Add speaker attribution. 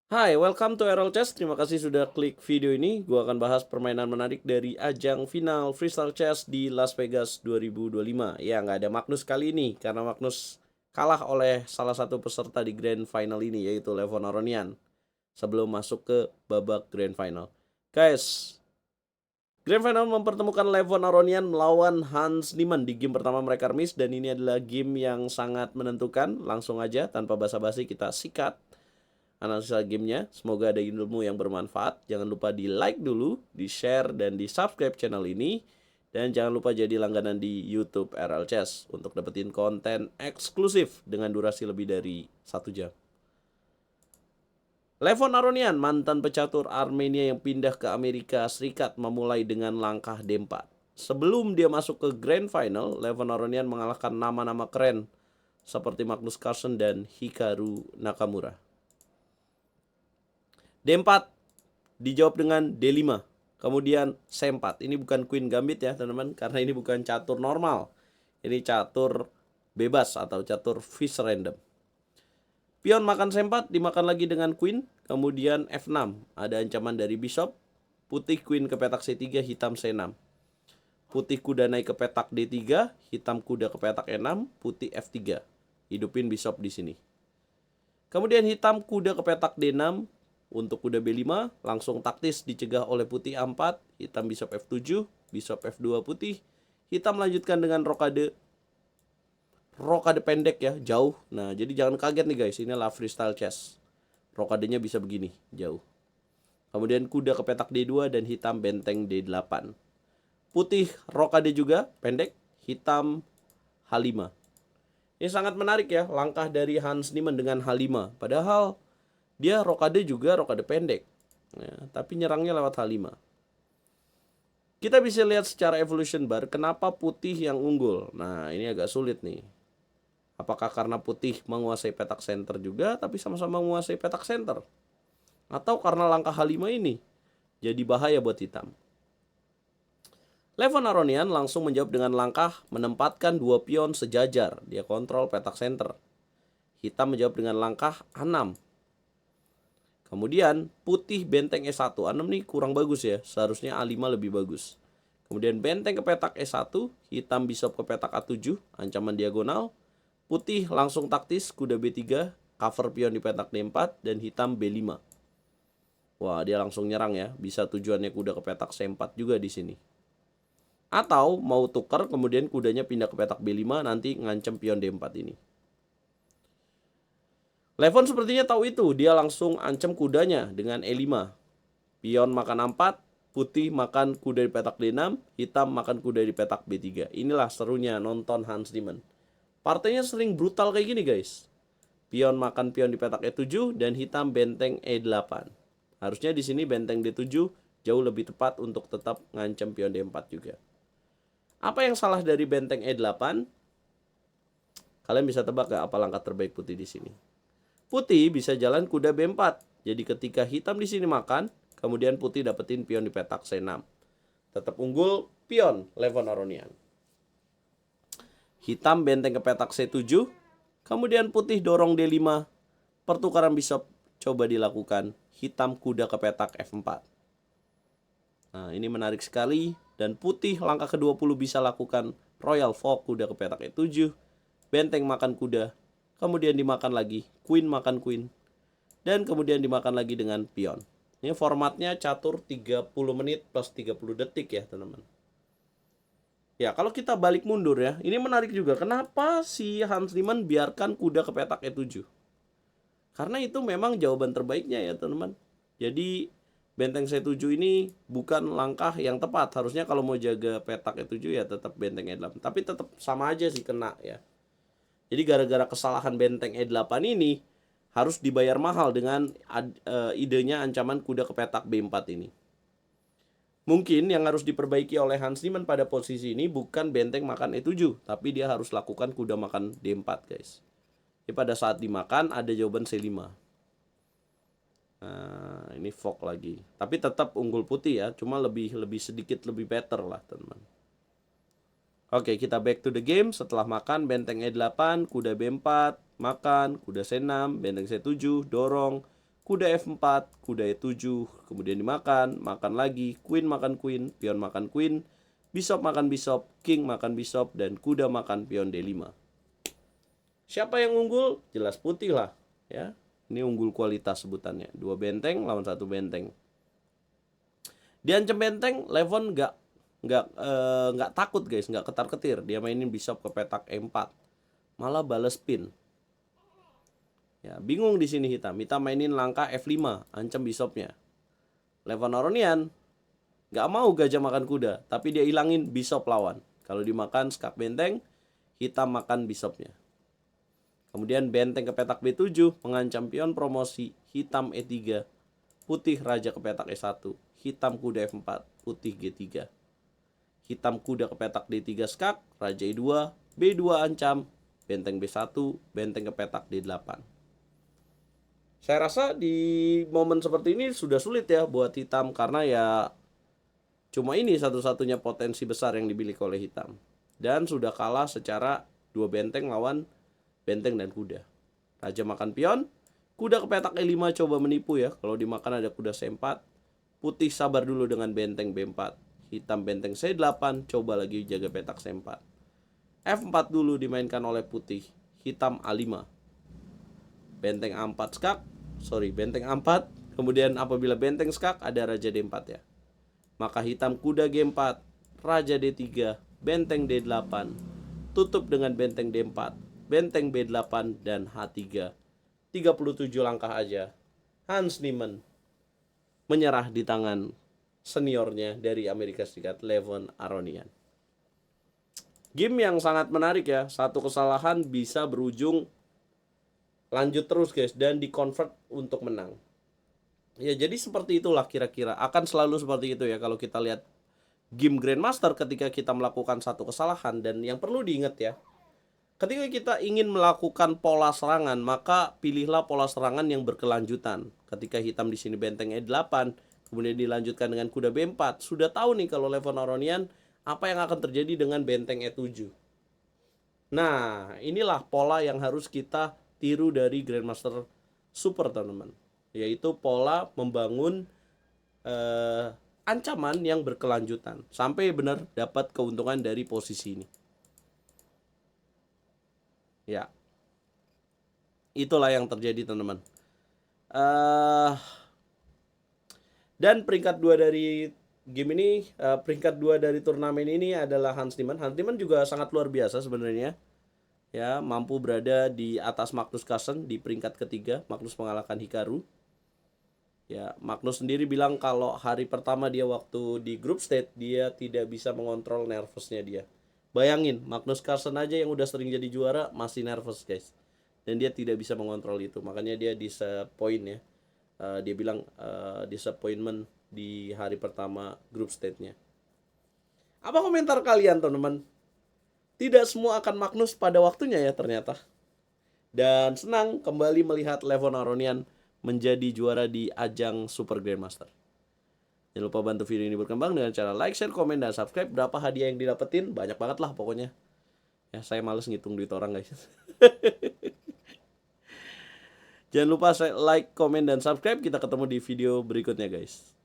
Speaker 1: Hai, welcome to Errol Chess. Terima kasih sudah klik video ini. Gua akan bahas permainan menarik dari ajang final Freestyle Chess di Las Vegas 2025. Ya, nggak ada Magnus kali ini karena Magnus kalah oleh salah satu peserta di Grand Final ini, yaitu Levon Aronian, sebelum masuk ke babak Grand Final. Guys, Grand Final mempertemukan Levon Aronian melawan Hans Niemann di game pertama mereka remis, dan ini adalah game yang sangat menentukan. Langsung aja tanpa basa-basi kita sikat analisa gamenya. Semoga ada ilmu yang bermanfaat. Jangan lupa di like dulu, di share, dan di subscribe channel ini. Dan jangan lupa jadi langganan di YouTube RL Chess untuk dapetin konten eksklusif dengan durasi lebih dari 1 jam. Levon Aronian, mantan pecatur Armenia yang pindah ke Amerika Serikat, memulai dengan langkah D4. Sebelum dia masuk ke Grand Final, Levon Aronian mengalahkan nama-nama keren seperti Magnus Carlsen dan Hikaru Nakamura. D4 dijawab dengan D5. Kemudian C4. Ini bukan Queen Gambit ya teman-teman, karena ini bukan catur normal. Ini catur bebas atau catur fish random. Pion makan C4, dimakan lagi dengan Queen. Kemudian F6. Ada ancaman dari Bishop. Putih Queen ke petak C3, hitam C6. Putih kuda naik ke petak D3, hitam kuda ke petak E6, putih F3. Hidupin Bishop di sini. Kemudian hitam kuda ke petak D6, untuk kuda B5 langsung taktis dicegah oleh putih A4, hitam Bishop F7, Bishop F2 putih, hitam lanjutkan dengan rokade pendek ya, jauh. Nah, jadi jangan kaget nih guys, inilah freestyle chess. Rokadenya bisa begini, jauh. Kemudian kuda ke petak D2 dan hitam benteng D8. Putih rokade juga pendek, hitam H5. Ini sangat menarik ya, langkah dari Hans Niemann dengan H5. Padahal dia rokade juga rokade pendek. Ya, tapi nyerangnya lewat H5. Kita bisa lihat secara evolution bar kenapa putih yang unggul. Nah, ini agak sulit nih. Apakah karena putih menguasai petak center juga, tapi sama-sama menguasai petak center? Atau karena langkah H5 ini jadi bahaya buat hitam? Levon Aronian langsung menjawab dengan langkah menempatkan dua pion sejajar. Dia kontrol petak center. Hitam menjawab dengan langkah A6. Kemudian putih benteng E1. A6 nih kurang bagus ya. Seharusnya A5 lebih bagus. Kemudian benteng ke petak E1. Hitam Bishop ke petak A7. Ancaman diagonal. Putih langsung taktis. Kuda B3. Cover pion di petak D4. Dan hitam B5. Wah, dia langsung nyerang ya. Bisa tujuannya kuda ke petak C4 juga di sini. Atau mau tukar kemudian kudanya pindah ke petak B5. Nanti ngancem pion D4 ini. Levon sepertinya tahu itu, dia langsung ancam kudanya dengan E5. Pion makan A4, putih makan kuda di petak D6, hitam makan kuda di petak B3. Inilah serunya nonton Hans Niemann. Partainya sering brutal kayak gini guys. Pion makan pion di petak E7 dan hitam benteng E8. Harusnya di sini benteng D7 jauh lebih tepat untuk tetap ngancam pion D4 juga. Apa yang salah dari benteng E8? Kalian bisa tebak gak apa langkah terbaik putih di sini? Putih bisa jalan kuda B4. Jadi ketika hitam di sini makan, kemudian putih dapetin pion di petak C6. Tetap unggul pion Levon Aronian. Hitam benteng ke petak C7. Kemudian putih dorong D5. Pertukaran Bishop coba dilakukan. Hitam kuda ke petak F4. Nah, ini menarik sekali. Dan putih langkah ke-20 bisa lakukan Royal Fork kuda ke petak E7. Benteng makan kuda. Kemudian dimakan lagi, Queen makan Queen. Dan kemudian dimakan lagi dengan pion. Ini formatnya catur 30 menit plus 30 detik ya teman-teman. Ya, kalau kita balik mundur ya, ini menarik juga. Kenapa si Hans Niemann biarkan kuda ke petak E7? Karena itu memang jawaban terbaiknya ya teman-teman. Jadi benteng C7 ini bukan langkah yang tepat. Harusnya kalau mau jaga petak E7 ya tetap benteng E8. Tapi tetap sama aja sih kena ya. Jadi gara-gara kesalahan benteng E8 ini harus dibayar mahal dengan idenya ancaman kuda ke petak B4 ini. Mungkin yang harus diperbaiki oleh Hans Niemann pada posisi ini bukan benteng makan E7, tapi dia harus lakukan kuda makan D4 guys. Jadi pada saat dimakan ada jawaban C5. Nah, ini fork lagi. Tapi tetap unggul putih ya, cuma lebih sedikit lebih better lah teman-teman. Oke, kita back to the game. Setelah makan benteng E8, kuda B4, makan, kuda C6, benteng C7, dorong, kuda F4, kuda E7, kemudian dimakan, makan lagi, queen makan queen, pion makan queen, bishop makan bishop, king makan bishop, dan kuda makan pion D5. Siapa yang unggul? Jelas putih lah, ya. Ini unggul kualitas sebutannya. 2 benteng lawan 1 benteng. Diancam benteng, Levon nggak takut guys, nggak ketar-ketir. Dia mainin bishop ke petak E4, malah balas pin. Ya, bingung di sini hitam. Hitam mainin langkah F5, ancam bishopnya. Levon Aronian nggak mau gajah makan kuda, tapi dia hilangin bishop lawan. Kalau dimakan skak benteng, hitam makan bishopnya. Kemudian benteng ke petak B7, mengancam pion promosi, hitam E3, putih raja ke petak E1, hitam kuda F4, putih G3. Hitam kuda ke petak D3 skak, raja E2, B2 ancam, benteng B1, benteng ke petak D8. Saya rasa di momen seperti ini sudah sulit ya buat hitam, karena ya cuma ini satu-satunya potensi besar yang dimiliki oleh hitam. Dan sudah kalah secara 2 benteng lawan benteng dan kuda. Raja makan pion, kuda ke petak E5 coba menipu ya. Kalau dimakan ada kuda C4, putih sabar dulu dengan benteng B4. Hitam benteng C8, coba lagi jaga petak C4. F4 dulu dimainkan oleh putih, hitam A5. Benteng A4 skak, benteng A4. Kemudian apabila benteng skak ada raja D4 ya. Maka hitam kuda G4, raja D3, benteng D8, tutup dengan benteng D4, benteng B8 dan H3. 37 langkah aja. Hans Niemann menyerah di tangan seniornya dari Amerika Serikat, Levon Aronian. Game yang sangat menarik ya. Satu kesalahan bisa berujung lanjut terus guys, dan di-convert untuk menang. Ya jadi seperti itulah kira-kira. Akan selalu seperti itu ya kalau kita lihat game Grandmaster ketika kita melakukan satu kesalahan. Dan yang perlu diingat ya, ketika kita ingin melakukan pola serangan, maka pilihlah pola serangan yang berkelanjutan. Ketika hitam di sini benteng E8, kemudian dilanjutkan dengan kuda B4, sudah tahu nih kalau Levon Aronian apa yang akan terjadi dengan benteng E7. Nah, inilah pola yang harus kita tiru dari Grandmaster Super, teman-teman. Yaitu pola membangun ancaman yang berkelanjutan sampai benar dapat keuntungan dari posisi ini. Ya, itulah yang terjadi, teman-teman. Dan peringkat 2 dari game ini, peringkat 2 dari turnamen ini adalah Hans Niemann. Hans Niemann juga sangat luar biasa sebenarnya. Ya, mampu berada di atas Magnus Carlsen di peringkat ketiga. Magnus mengalahkan Hikaru. Ya, Magnus sendiri bilang kalau hari pertama dia waktu di group stage dia tidak bisa mengontrol nervousnya dia. Bayangin, Magnus Carlsen aja yang udah sering jadi juara masih nervous guys. Dan dia tidak bisa mengontrol itu. Makanya dia disappoint ya. Dia bilang disappointment di hari pertama group stage-nya. Apa komentar kalian teman-teman? Tidak semua akan Magnus pada waktunya ya ternyata. Dan senang kembali melihat Levon Aronian menjadi juara di ajang Super Grandmaster. Jangan lupa bantu video ini berkembang dengan cara like, share, komen, dan subscribe. Berapa hadiah yang didapetin? Banyak banget lah pokoknya. Ya, saya males ngitung duit orang guys. Jangan lupa like, komen, dan subscribe. Kita ketemu di video berikutnya guys.